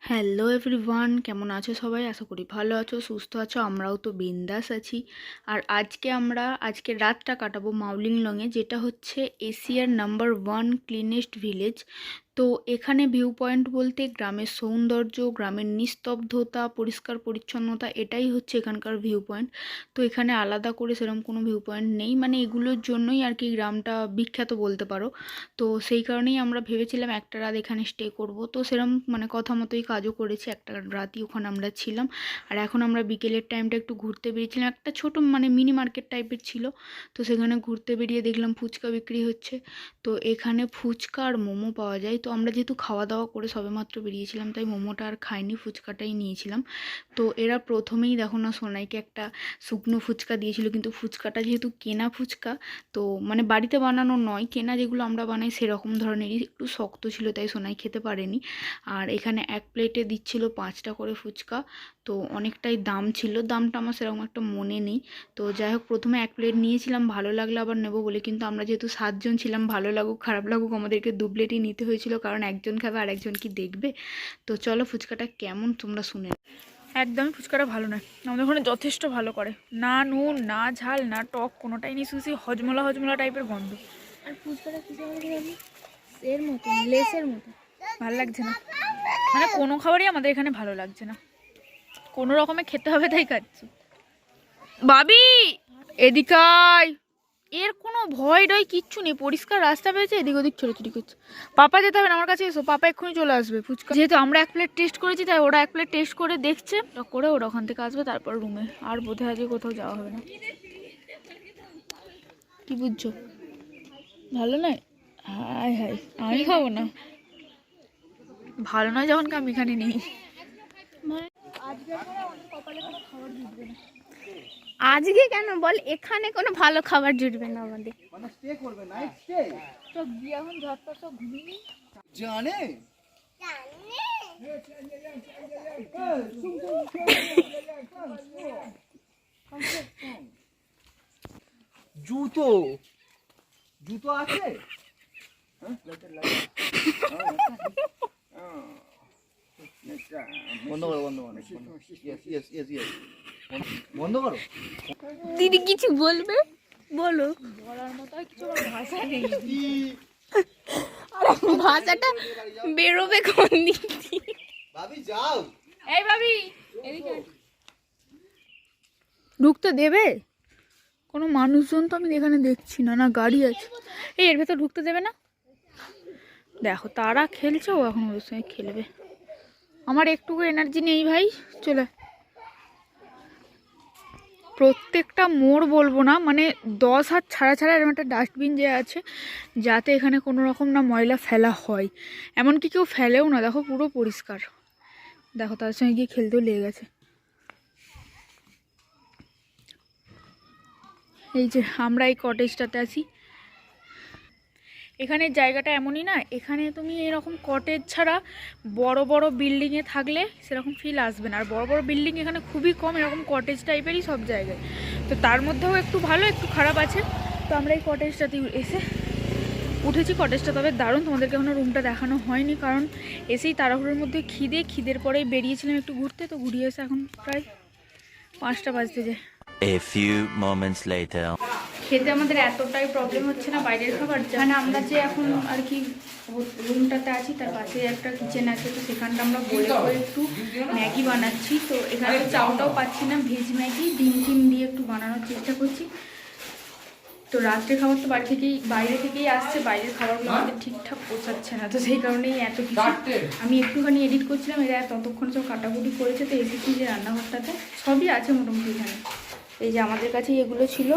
Hello everyone, কেমন আছো সবাই? আশা করি ভালো আছো, সুস্থ আছো। আমরাও তো বিন্দাস আছি। আর আজকে রাতটা কাটাবো মাউলিংলংয়ে, যেটা হচ্ছে এশিয়ার নাম্বার 1 ক্লিনেস্ট ভিলেজ। তো এখানে ভিউ পয়েন্ট বলতে গ্রামের সৌন্দর্য, গ্রামের নিস্তব্ধতা, পরিষ্কার পরিচ্ছন্নতা, এটাই হচ্ছে এখানকার ভিউ পয়েন্ট। তো এখানে আলাদা করে সেরকম কোনো ভিউ পয়েন্ট নেই, মানে এগুলোর জন্যই আর কি গ্রামটা বিখ্যাত বলতে পারো। তো সেই কারণেই আমরা ভেবেছিলাম একটা রাত এখানে স্টে করব। তো সেরকম মানে কথা মতোই কাজও করেছি, একটা রাতই ওখানে আমরা ছিলাম। আর এখন আমরা বিকেলের টাইমটা একটু ঘুরতে বেরিয়েছিলাম, একটা ছোট মানে মিনি মার্কেট টাইপের ছিল। তো সেখানে ঘুরতে বেরিয়ে দেখলাম ফুচকা বিক্রি হচ্ছে। তো এখানে ফুচকা আর মোমো পাওয়া যায়। তো আমরা যেহেতু খাওয়া দাওয়া করে সবেমাত্র বেরিয়েছিলাম, তাই মোমোটা আর খাইনি, ফুচকাটাই নিয়েছিলাম। তো এরা প্রথমেই দেখো না সোনাইকে একটা শুকনো ফুচকা দিয়েছিল, কিন্তু ফুচকাটা যেহেতু কেনা ফুচকা, তো মানে বাড়িতে বানানো নয়, কেনা যেগুলো আমরা বানাই সেরকম ধরনেরই, একটু শক্ত ছিল, তাই সোনাই খেতে পারেনি। আর এখানে এক প্লেটে দিচ্ছিল 5টা করে ফুচকা। তো অনেকটাই দাম ছিল, দামটা আমার সেরকম একটা মনে নেই। তো যাই হোক, প্রথমে এক প্লেট নিয়েছিলাম, ভালো লাগলো আবার নেবো বলে, কিন্তু আমরা যেহেতু 7জন ছিলাম, ভালো লাগুক খারাপ লাগুক আমাদেরকে 2 প্লেটই নিতে হয়েছিল, কারণ একজন খাবে আর একজন কি দেখবে। তো চলো ফুচকাটা কেমন তোমরা শুনে। একদমই ফুচকাটা ভালো নয়, আমাদের ওখানে যথেষ্ট ভালো করে, না নুন না ঝাল না টক কোনোটাই নেই, শুধু হজমলা হজমলা টাইপের গন্ধ। আর ফুচকাটা কিছু এর মতো লেসের মতো ভালো লাগছে না, মানে কোনো খাবারই আমাদের এখানে ভালো লাগছে না, কোনো রকমে খেতে হবে তাই খাচ্ছি। বাবি এদিকায়, এর কোনো ভয় ডয় কিচ্ছু নেই, পরিষ্কার রাস্তা পেয়েছে, এদিক ওদিক ছোটাছুটি করছে। পাপা যেতে হবে না আমার কাছে, এসো, পাপা এক্ষুনি চলে আসবে। ফুচকা যেহেতু আমরা এক প্লেট টেস্ট করেছি, তাই ওরা এক প্লেট টেস্ট করে দেখছে, করে ওরা ওখান থেকে আসবে, তারপর রুমে। আর বোধহয় আজকে কোথাও যাওয়া হবে না। কি বুঝছো? ভালো নয়? হাই হাই, আমি খাবো না, ভালো নয় যখন আমি এখানে নেই। আজকে কেন বল, এখানে কোনো ভালো খাবার জুটবে না আমাদের। এখন ঝটপট সব ঘুমিয়ে জানে জুতো জুতো আছে বন্ধ করো বন্ধ করো বন্ধ করো। দিদি কিছু বলবে, বলো। বলার মতো আর কিছু আমার ভাষা নেই। ভাষাটা বেরোবে কোন দিক দিয়ে? ভাবি যাও। এই ভাবি এদিকে ঢুকতে দেবে? কোনো মানুষজন তো আমি এখানে দেখছি না, না গাড়ি আছে। এই এর ভেতর ঢুকতে দেবে না? দেখো তারা খেলছে, ও এখন ওদের সঙ্গে খেলবে। আমার একটুকু এনার্জি নেই ভাই, চলে। প্রত্যেকটা মোড় বলবো না, মানে 10 হাত ছাড়া ছাড়া এরকম একটা ডাস্টবিন যে আছে, যাতে এখানে কোনো রকম না ময়লা ফেলা হয়, এমনকি কেউ ফেলেও না। দেখো পুরো পরিষ্কার। দেখো তার সঙ্গে গিয়ে খেলতেও লেগে গেছে। এই যে আমরা এই কটেজটাতে আছি, এখানে জায়গাটা এমনই না, এখানে তুমি এরকম কটেজ ছাড়া বড় বড় বিল্ডিংয়ে থাকলে সেরকম ফিল আসবে না। আর বড় বড় বিল্ডিং এখানে খুবই কম, এরকম কটেজ টাইপেরই সব জায়গায়। তো তার মধ্যেও একটু ভালো একটু খারাপ আছে। তো আমরা এই কটেজটাতে এসে উঠেছি, কটেজটা তবে দারুণ। তোমাদেরকে এখনো রুমটা দেখানো হয়নি, কারণ এসেই তাড়াহুড়োর মধ্যে খিদের পরেই বেরিয়েছিলাম একটু ঘুরতে। তো ঘুরিয়ে এসে এখন প্রায় 5টা বাজতে যায়। A few moments later. খেতে আমাদের এতটাই প্রবলেম হচ্ছে না বাইরের খাবার, যেখানে আমরা যে এখন আর কি রুমটাতে আছি তার পাশে একটা কিচেন আছে, তো সেখানটা আমরা বলে করে একটু ম্যাগি বানাচ্ছি। তো এখানে চাউটাও পাচ্ছি না, ভেজ ম্যাগি ডিম টিম দিয়ে একটু বানানোর চেষ্টা করছি। তো রাত্রের খাবার তো বাইরে থেকেই আসছে, বাইরের খাবারগুলো আমাদের ঠিকঠাক পোষাচ্ছে না, তো সেই কারণেই এত কিছু। আমি একটুখানি এডিট করছিলাম, এরা ততক্ষণ সব কাটাকুটি করেছে। তো এসেছি যে রান্নাঘরটাতে সবই আছে মোটামুটি এখানে। এই যে আমাদের কাছে এগুলো ছিল,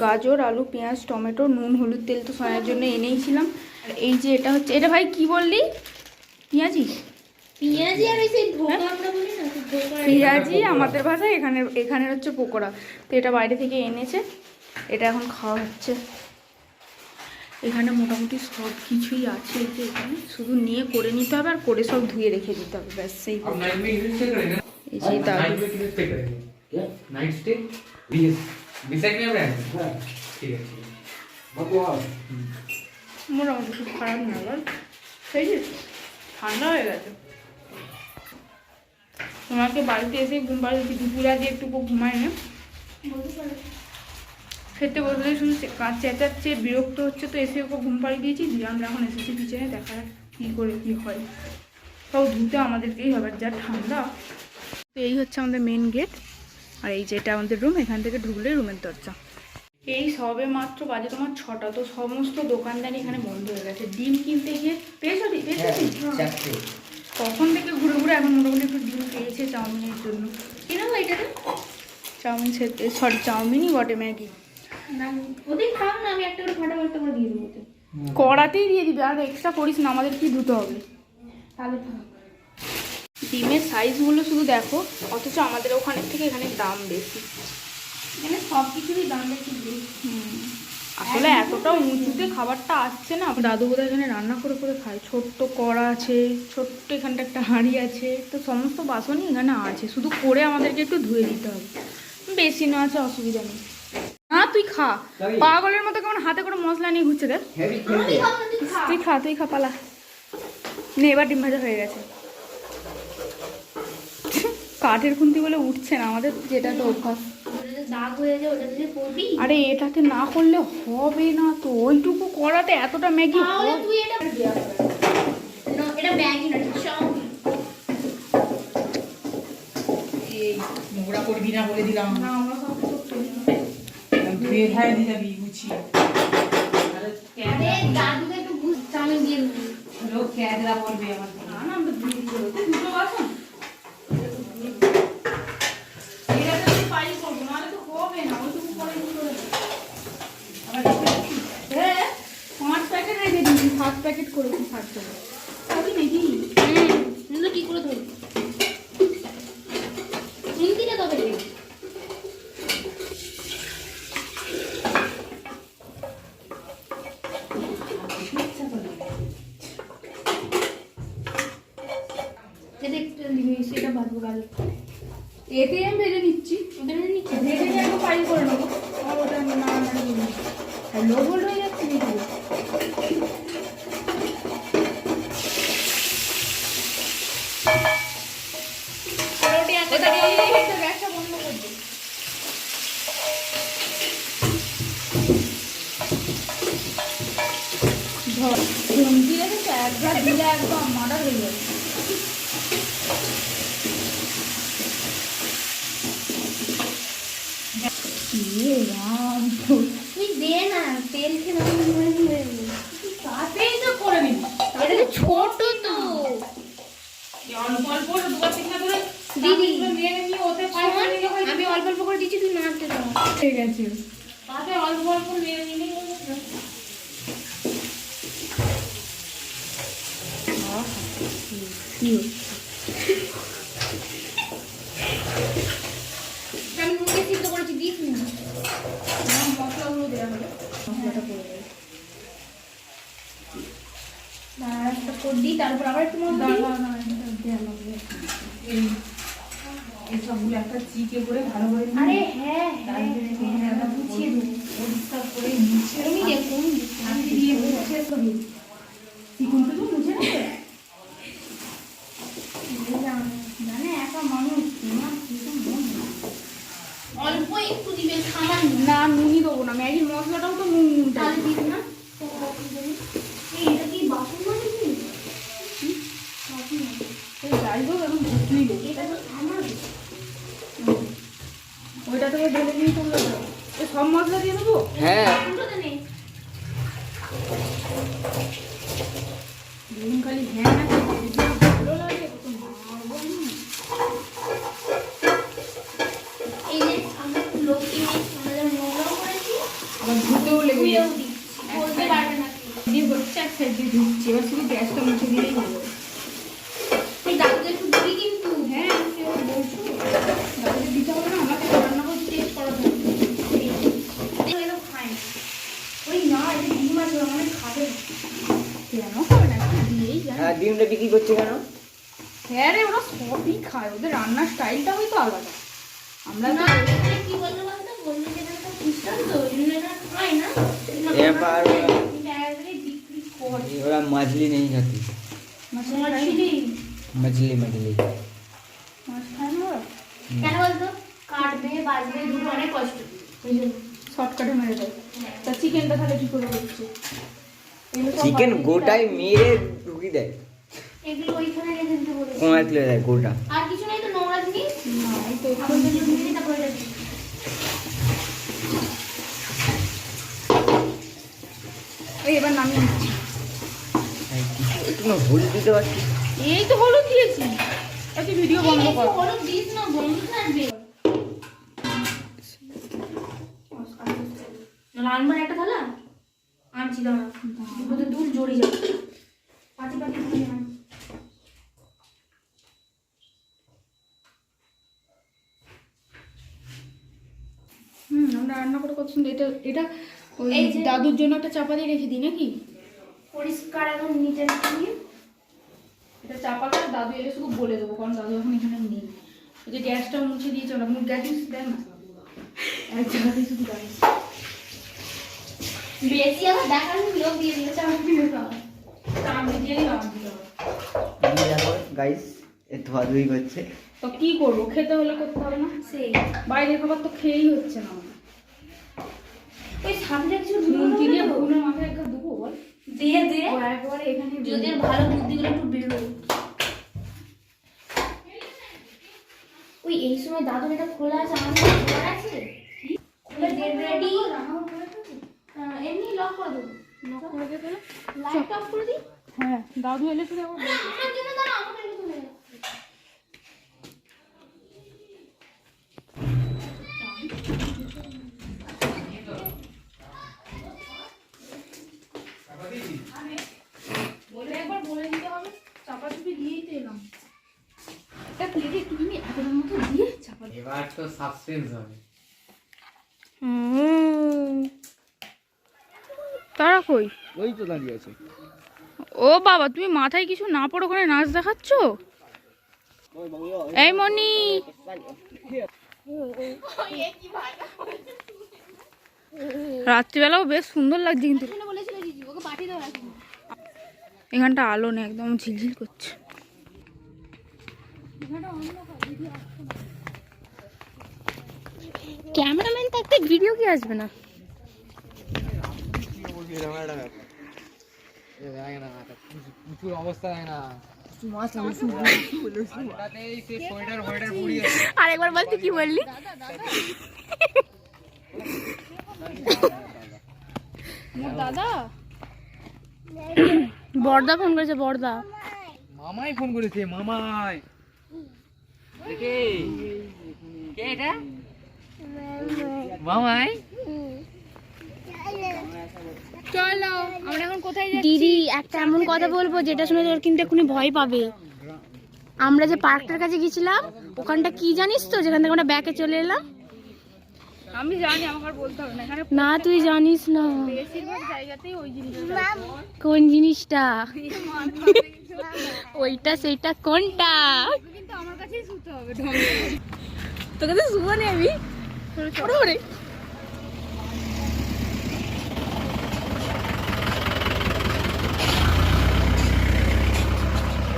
গাজর আলু পেঁয়াজ টমেটো, নুন হলুদ তেল তো সোনার জন্য এনেইছিলাম। আর এই যে এটা হচ্ছে, এটা ভাই কি বললি? পেঁয়াজি পেঁয়াজি আর ওই সেই ধোকা আমরা বলি না, ধোকা। পেঁয়াজি আমাদের ভাষায়, এখানে হচ্ছে পকোড়া। তো এটা বাইরে থেকে এনেছে, এটা এখন খাওয়া হচ্ছে। এখানে মোটামুটি সব কিছুই আছে, এই যে এখানে শুধু নিয়ে করে নিতে হবে, আর করে সব ধুয়ে রেখে দিতে হবে, ব্যাস। সেই এই যে দাদু नाइट स्टे डिसाइड में रहे हैं ठीक है মোটামুটি খুব খারাপ না, বল সেই যে ঠান্ডা হয়ে গেছে। তোমাকে বাড়িতে এসে ঘুম পাড়িয়ে দিচ্ছি, দুপুরে আজ একটু ঘুমায় না, খেতে বসলে শুধু চেঁচাচ্ছে, বিরক্ত হচ্ছে, তো এসে ওকে ঘুম পাড়িয়ে দিয়েছি। দিয়ে আমরা এখন এসেছি কিচেনে, দেখা যাক কী করে কী হয়। সব ধুতে আমাদেরকেই হবে, যা ঠান্ডা। তো এই হচ্ছে আমাদের মেন গেট, আর এই যেটা আমাদের রুম, এখান থেকে ঢুকলে রুমের দরজা। এই সবে মাত্র বাজে তোমার 6টা, তো সমস্ত দোকানদারি এখানে বন্ধ হয়ে গেছে। ডিম কিনতে গিয়ে পেয়েছি কখন থেকে ঘুরে ঘুরে এখন মোটামুটি একটু ডিম পেয়েছে চাউমিনের জন্য। কিনা এটাতে চাউমিন খেতে, সরি চাউমিনই বটে, ম্যাগি ওদের খাও না, আমি একটা করে ফাটাফাট করে দিয়ে দেবো ওদের। কড়াতেই দিয়ে দিবে, আর এক্সট্রা করিস না, আমাদের কি ধুতে হবে। তাহলে থাক। ডিমের সাইজগুলো শুধু দেখো, অথচ আমাদের ওখানের থেকে এখানে দাম বেশি। এখানে সব কিছুরই দাম বেশি। আসলে এতটা উঁচুতে খাবারটা আসছে না। দাদু বোধহয় এখানে রান্না করে করে খায়। ছোট্ট কড়া আছে, ছোট্ট এখানটা একটা হাঁড়ি আছে, তো সমস্ত বাসনই এখানে আছে, শুধু করে আমাদেরকে একটু ধুয়ে দিতে হবে। বেশি না আছে, অসুবিধা নেই। না তুই খা, পাগলের মতো কেমন হাতে করে মশলা নিয়ে ঘুরছে দেখ। তুই খা পালা। নে এবার ডিম ভাজা হয়ে গেছে। কাঠের খুন্তি বলে উঠছে না আমাদের, যেটা তো অভ্যাস। দাগ হয়ে যায়, ওটা দিয়ে করবি। আরে এটাতে না করলে হবে না তো, ওইটুকু করাতে এতটা ম্যাগি তাহলে তুই এটা ম্যাগি না, চাউমিন। এই নোংরা করবি না বলে দিলাম। না আমরা সব করি। ধুয়ে ধায় দিয়ে যাবি গুছিয়ে। আরে দাদুকে একটু চাউমিন দিয়ে দিবি। লোক ক্যাদরা বলবে আমার। না আমরা ধুয়ে দিতে হবে। দুটো বাসন এটাতে আমি পাই করবো, নাহলে তো হবে না। ওইটুকু করে কি করে হবে? হ্যাঁ 5 প্যাকেট রেখে দিয়েছি, 7 প্যাকেট করেছি, 7 টাকা খাবি নাকি? কিন্তু কি করে ধরবি? হিন্দিটা তবে রে। সেটা ভাজবো গালে। এতে আমি ভেজে নিচ্ছি, ভেজে নিয়ে একটু পাই করে নেবো। আর ওটা আমি না লো ভোল্ট হয়ে যাচ্ছে নাকি? গ্যাসটা বন্ধ করবো। ঘুমটি রেখেছে, একবার দিলে একদম মার্ডার হয়ে যাবে। তুই দে না, তেল খেয়ে তাতেই তো করে নিবি। এটা তো ছোট তো। অল্প অল্প দুবার তিনটা ধরে দিদি নিয়ে নিয়ে ওতে পাই করে নিলে হয়। আমি অল্প অল্প করে দিচ্ছি, তুই মারতে দাও। ঠিক আছে, তাতে অল্প অল্প নিয়ে নিলে আমি মুখে সিদ্ধ করেছি, দিস না। মশলাগুলো দেওয়া হবে, মশলাটা পড়ে যাবে। আর একটা করে দিই, তারপর আবার একটু মশলা দিই। এই সবগুলো একটা চিকে করে ভালো করে নিয়ে আরে হ্যাঁ হ্যাঁ, গুছিয়ে দেবো। পরিষ্কার করে মুছে তুমি দেখুন হাতে দিয়ে মুছে দেবো। চিকন তো মুছে নেবে। মানে একা মানুষ তোমার ভীষণ মন। অল্প একটু দিবেন, সামান্য। না নুনই দেবো না, ম্যাগির মশলাটাও তো নুন নুনটা। তাহলে দিবি না? এই এটা কি বাসন বানিয়েছি? যাই হোক এখন বুঝলি এটা তো আমার। ওইটা থেকে ঢেলে নিয়ে করলে তো এ সব মশলা দিয়ে দেবো। হ্যাঁ উল্টোতে নেই। দিন খালি হ্যাঁ না ভালো লাগে কত মারবো আমি। এই যে আমরা লক্ষ্মী আমরা যখন নোংরা করেছি, আবার ধুতেও লেগে ধুয়েও যাচ্ছে। দিচ্ছি, বলতে পারবে না কেউ। দিয়ে হচ্ছে এক সাইড দিয়ে ধুচ্ছি, এবার শুধু গ্যাসটা মুছে দিলেই হলো। এই দাদুকে একটু দিবি কিন্তু। হ্যাঁ আমি এবার বলছো দাদাকে দিতে হবে না, আমাকে রান্না করে টেস্ট করাতে হবে। এরকম খায় না। ওই না এটা ডিম আছে, আমাদের খাবে না। কেন খাবে না, একটু দিয়েই যায়। হ্যাঁ ডিমটা বিক্রি করছে কেন? হ্যাঁ রে, ওরা সবই খায়, ওদের রান্নার স্টাইলটা হয়তো আলাদা। আমরা না, তো এখানে কি বললো বলতো? বললো যে এখানে তো খ্রিস্টান তো, এই জন্য এখানে খায় না। এবার ডাইরেক্টলি বিক্রি করে। ওরা মাছলি নেই খাতি, মাছ খায় না। मछली मछली মাছ খায় বাজবে দুটো অনেক কষ্ট। ওই যে শর্টকাটে মেরে দেয়। তা চিকেনটা তাহলে কি করে হচ্ছে? এগুলো সব চিকেন বানিয়ে গোটাই মেরে ঢুকি দেয়, এগুলো ওইখানে রেখে দিতে বলে। কোমা তুলে দেয় গোটা। আর কিছু নেই তো, নোংরা জিনিস না, এই তো এখন যদি ধুয়ে দিই তারপরে এটা দিই। এই এবার নামিয়ে নিচ্ছি। একটু না হলুদ দিতে পারছি। এই তো হলুদ দিয়েছি। তুই ভিডিও বন্ধ এই কর। একটু হলুদ দিস না, বন্ধ থাকবে। আনবার একটা থালা আনছি, দাঁড়া দুটোতে দুল জড়ি যাবে। পাতি পাতি দিয়ে আন। আমরা রান্না করে কত সুন্দর। এটা এটা ওই এই যে- দাদুর জন্য একটা চাপা দিয়ে রেখে দিই নাকি? পরিষ্কার এখন নিচে নিয়ে এটা চাপা করে দাদু এলে শুধু বলে দেবো, কারণ দাদু এখন এখানে নেই। ওই যে গ্যাসটা মুছে দিয়েছে, ওটা গ্যাস মুছে দেয় না, এক জায়গাতেই শুধু গাড়ি। বেশি আবার দেখার লোক দিয়ে দিয়েছে আমার প্রিয় খাবার। তা আমি দিয়ে দিলাম দিলাম। দেখো গাইস, এ ধোয়াধুয়ি করছে। তো কি করবো, খেতে হলে করতে হবে না? সেই বাইরের খাবার তো খেয়েই হচ্ছে না আমার। ওই সামনে কিছু নুন কি দিয়ে ধুয়ে ভুনের মাথায় একটা দেবো বল? দিয়ে দিয়ে ও একবারে এখানে যদি এর ভালো বুদ্ধিগুলো একটু বেরোয়। ওই এই সময় দাদুর এটা খোলা আছে, আমাদের খোলা আছে খুলে ডেড রেডি। এমনি লক করে দেবো, লাইট অফ করে দিই। হ্যাঁ, দাদু এলে শুধু একবার বলবো। আমার জন্য দাঁড়া, আমাদের এদিকে চলে যাও। বলে একবার বলে দিতে হবে, চাপা চুপি দিয়েই তো এলাম। একটা প্লেটে একটুখানি এতটার মতো দিয়ে চাপা দিয়ে। এবার তো সাসপেন্স হবে। তারা কই? ওই তো দাঁড়িয়ে আছে। ও বাবা, তুমি মাথায় কিছু না পড়ে ওখানে নাচ দেখাচ্ছ? এই মনি, রাত্রিবেলাও বেশ সুন্দর লাগছে কিন্তু। এখানটা আলো নেই, একদম ঝিলঝিল করছে। ক্যামেরাম্যান থাকতে ভিডিও কি আসবে না? প্রচুর অবস্থা হয় না। আরেকবার বল, তুই কি বললি? দাদা, বড়দা ফোন করেছে, বড়দা। মামাই ফোন করেছে, মামাই। কে এটা? মামাই। চলো, আমরা এখন কোথায় যাচ্ছি? দিদি একটা এমন কথা বলবো যেটা শুনে তোর কিন্তু এক্ষুনি ভয় পাবে। আমরা যে পার্কটার কাছে গেছিলাম, ওখানটা কি জানিস তো, যেখান থেকে আমরা ব্যাকে চলে এলাম? আমি জানি, আমাকে আর বলতে হবে না। এখানে না তুই জানিস না বেশিরভাগ জায়গাতেই ওই জিনিসটা। কোন জিনিসটা, ওইটা সেইটা কোনটা? কিন্তু আমার কাছেই শুতে হবে। তোর কাছে শুবো না আমি। ওরে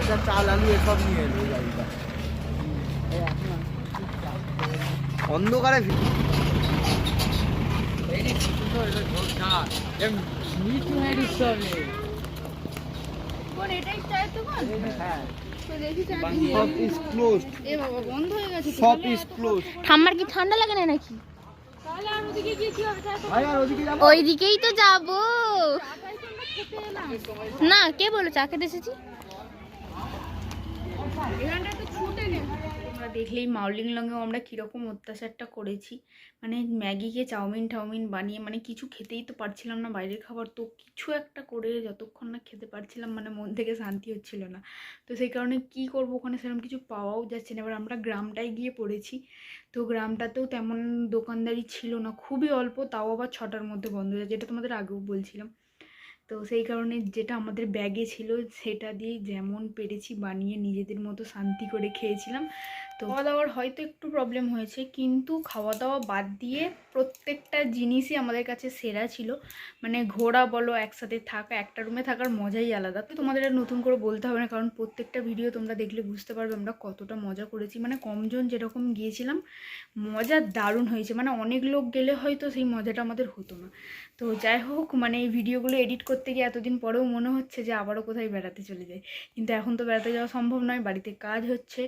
এটা চাল আলু এসব নিয়ে এলো গাড়িটা। অন্ধকারে কোন এটাই চায়ের দোকান? হ্যাঁ, তো দেখি চা সব ইজ ক্লোজড, এ বাবা, বন্ধ হয়ে গেছে তো। সব ইজ ক্লোজড। ঠাম্মার কি ঠান্ডা লাগে না নাকি? তাহলে আর ওদিকে গিয়ে কি হবে? চা তো ভাই আর ওদিকে যাবো। ওই দিকেই তো যাবো। তাই তো আমরা খেতে এলাম। না, কে বলো চা খেতে এসেছি? এখানটা একটু ছুটে নে। তোমরা দেখলেই মাউলিং লংয়েও আমরা কীরকম অত্যাচারটা করেছি। মানে ম্যাগিকে চাউমিন টাউমিন বানিয়ে, মানে কিছু খেতেই তো পারছিলাম না বাইরের খাবার, তো কিছু একটা করে যতক্ষণ না খেতে পারছিলাম মানে মন থেকে শান্তি হচ্ছিল না। তো সেই কারণে কি করব, ওখানে সেরকম কিছু পাওয়াও যাচ্ছে না। এবার আমরা গ্রামটায় গিয়ে পড়েছি, তো গ্রামটাতেও তেমন দোকানদারি ছিল না, খুবই অল্প, তাও আবার 6টার মধ্যে বন্ধ হয়ে যায়, যেটা তোমাদের আগেও বলছিলাম। তো সেই কারণে যেটা আমাদের ব্যাগে ছিল সেটা দিয়েই যেমন পেরেছি বানিয়ে নিজেদের মতো শান্তি করে খেয়েছিলাম। তো খাওয়া দাওয়ার হয়তো একটু প্রবলেম হয়েছে, কিন্তু খাওয়া দাওয়া বাদ দিয়ে প্রত্যেকটা জিনিসই আমাদের কাছে সেরা ছিল। মানে ঘোরা বলো, একসাথে থাকা, একটা রুমে থাকার মজাই আলাদা। তো তোমাদের আর নতুন করে বলতে হবে না, কারণ প্রত্যেকটা ভিডিও তোমরা দেখলে বুঝতে পারবে আমরা কতটা মজা করেছি। মানে কমজন যেরকম গিয়েছিলাম, মজা দারুণ হয়েছে। মানে অনেক লোক গেলে হয়তো সেই মজাটা আমাদের হতো না। তো যাই হোক, মানে এই ভিডিওগুলো এডিট করতে গিয়ে এতদিন পরেও মনে হচ্ছে যে আবারও কোথায় বেড়াতে চলে যাই, কিন্তু এখন তো বেড়াতে যাওয়া সম্ভব নয়, বাড়িতে কাজ হচ্ছে।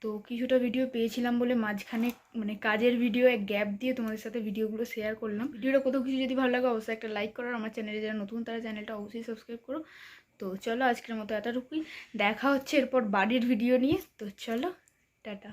তো কিছুটা ভিডিও পেয়েছিলাম বলে মাঝখানে মানে কাজের ভিডিও এক গ্যাপ দিয়ে তোমাদের সাথে ভিডিওগুলো শেয়ার করলাম। ভিডিওটা কত কিছু যদি ভালো লাগে অবশ্যই একটা লাইক করো, আমার চ্যানেলে যারা নতুন তারা চ্যানেলটা অবশ্যই সাবস্ক্রাইব করো। তো চলো আজকের মতো এতটুকুই, দেখা হচ্ছে এরপর বাড়ির ভিডিও নিয়ে। তো চলো, টাটা।